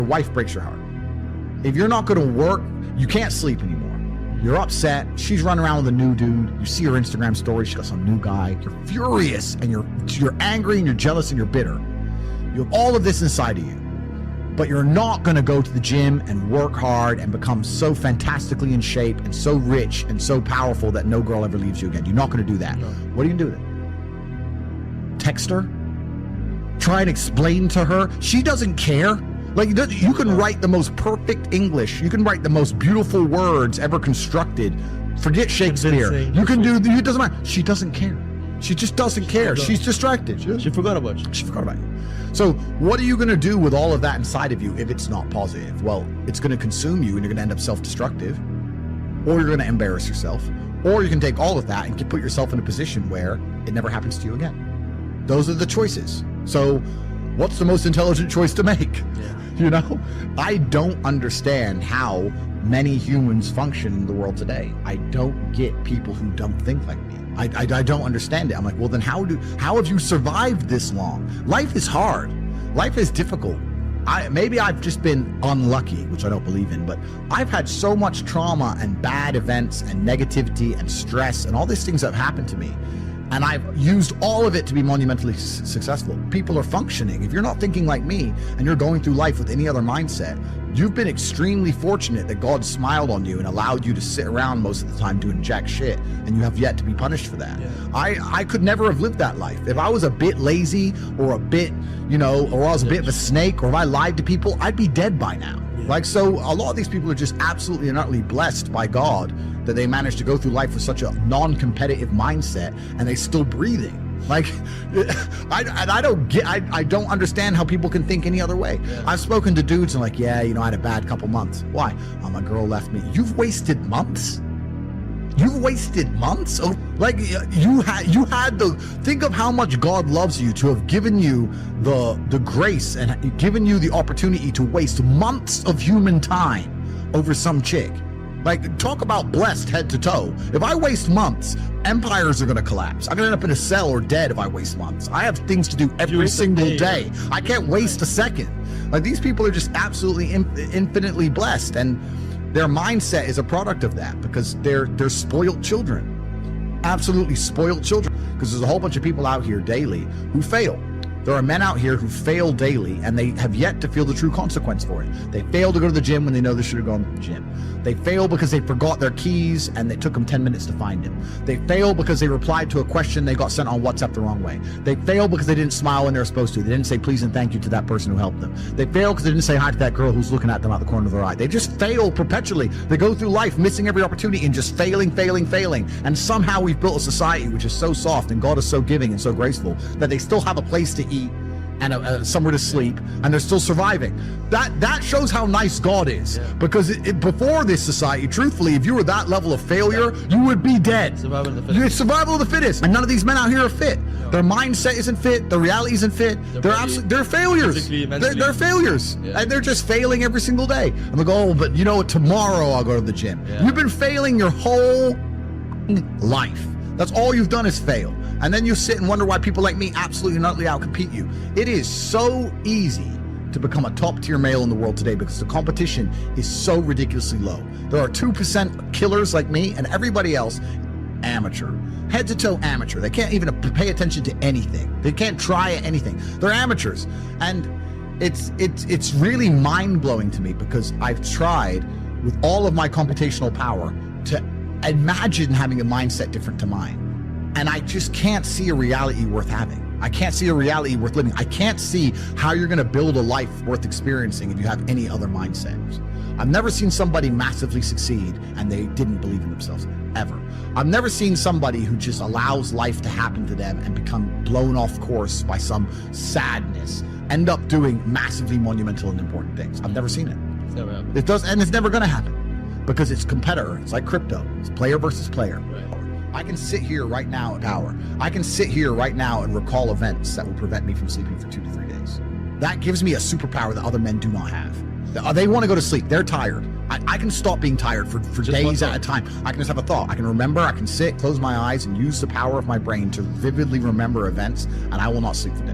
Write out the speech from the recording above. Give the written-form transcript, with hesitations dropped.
Your wife breaks your heart. If you're not going to work, you can't sleep anymore. You're upset. She's running around with a new dude. You see her Instagram story. She got some new guy. You're furious and you're angry and you're jealous and you're bitter. You have all of this inside of you, but you're not going to go to the gym and work hard and become so fantastically in shape and so rich and so powerful that no girl ever leaves you again. You're not going to do that. No. What are you going to do then? Text her? Try and explain to her? She doesn't care. Like, you can write the most perfect English. You can write the most beautiful words ever constructed. Forget Shakespeare. You can do, it doesn't matter. She doesn't care. She just doesn't care. She's distracted. She forgot about you. She forgot about you. So what are you going to do with all of that inside of you if it's not positive? Well, it's going to consume you and you're going to end up self-destructive, or you're going to embarrass yourself, or you can take all of that and put yourself in a position where it never happens to you again. Those are the choices. So what's the most intelligent choice to make? Yeah. You know, I don't understand how many humans function in the world today. I don't get people who don't think like me. I don't understand it. I'm like, well, then how have you survived this long? Life is hard. Life is difficult. Maybe I've just been unlucky, which I don't believe in, but I've had so much trauma and bad events and negativity and stress and all these things that have happened to me. And I've used all of it to be monumentally successful. People are functioning. If you're not thinking like me and you're going through life with any other mindset, you've been extremely fortunate that God smiled on you and allowed you to sit around most of the time doing jack shit, and you have yet to be punished for that. Yeah. I could never have lived that life. If I was a bit lazy or a bit, or I was a bit of a snake, or if I lied to people, I'd be dead by now. Yeah. Like, so a lot of these people are just absolutely and utterly blessed by God that they managed to go through life with such a non-competitive mindset and they still breathing. Like, I don't understand how people can think any other way. Yeah. I've spoken to dudes and like, yeah, I had a bad couple months. Why? Oh, my girl left me. You've wasted months? You've wasted months? Oh, like you had think of how much God loves you to have given you the grace and given you the opportunity to waste months of human time over some chick. Like, talk about blessed head to toe. If I waste months, empires are going to collapse. I'm going to end up in a cell or dead if I waste months. I have things to do every single day. I can't waste a second. Like, these people are just absolutely infinitely blessed, and their mindset is a product of that because they're spoiled children. Absolutely spoiled children. Because there's a whole bunch of people out here daily who fail. There are men out here who fail daily and they have yet to feel the true consequence for it. They fail to go to the gym when they know they should have gone to the gym. They fail because they forgot their keys and it took them 10 minutes to find them. They fail because they replied to a question they got sent on WhatsApp the wrong way. They fail because they didn't smile when they were supposed to. They didn't say please and thank you to that person who helped them. They fail because they didn't say hi to that girl who's looking at them out the corner of their eye. They just fail perpetually. They go through life missing every opportunity and just failing. And somehow we've built a society which is so soft and God is so giving and so graceful that they still have a place to eat and somewhere to sleep, and they're still surviving. That shows how nice God is. Yeah. Because before this society, truthfully, if you were that level of failure, you would be dead. Survival of the fittest. You're survival of the fittest. And none of these men out here are fit. No. Their mindset isn't fit. Their reality isn't fit. They're failures. They're failures. Yeah. And they're just failing every single day. And they go, oh, but tomorrow I'll go to the gym. Yeah. You've been failing your whole life. That's all you've done is fail. And then you sit and wonder why people like me absolutely and utterly outcompete you. It is so easy to become a top tier male in the world today because the competition is so ridiculously low. There are 2% killers like me and everybody else amateur, head to toe amateur. They can't even pay attention to anything. They can't try anything. They're amateurs. And it's really mind blowing to me because I've tried with all of my computational power to imagine having a mindset different to mine. And I just can't see a reality worth having. I can't see a reality worth living. I can't see how you're going to build a life worth experiencing if you have any other mindsets. I've never seen somebody massively succeed and they didn't believe in themselves, ever. I've never seen somebody who just allows life to happen to them and become blown off course by some sadness, end up doing massively monumental and important things. I've never seen it. It's never happened. It does, and it's never going to happen because it's competitor. It's like crypto. It's player versus player. Right. I can sit here right now at power. I can sit here right now and recall events that will prevent me from sleeping for 2 to 3 days. That gives me a superpower that other men do not have. They want to go to sleep. They're tired. I can stop being tired for days at a time. I can just have a thought. I can remember. I can sit, close my eyes, and use the power of my brain to vividly remember events, and I will not sleep for days.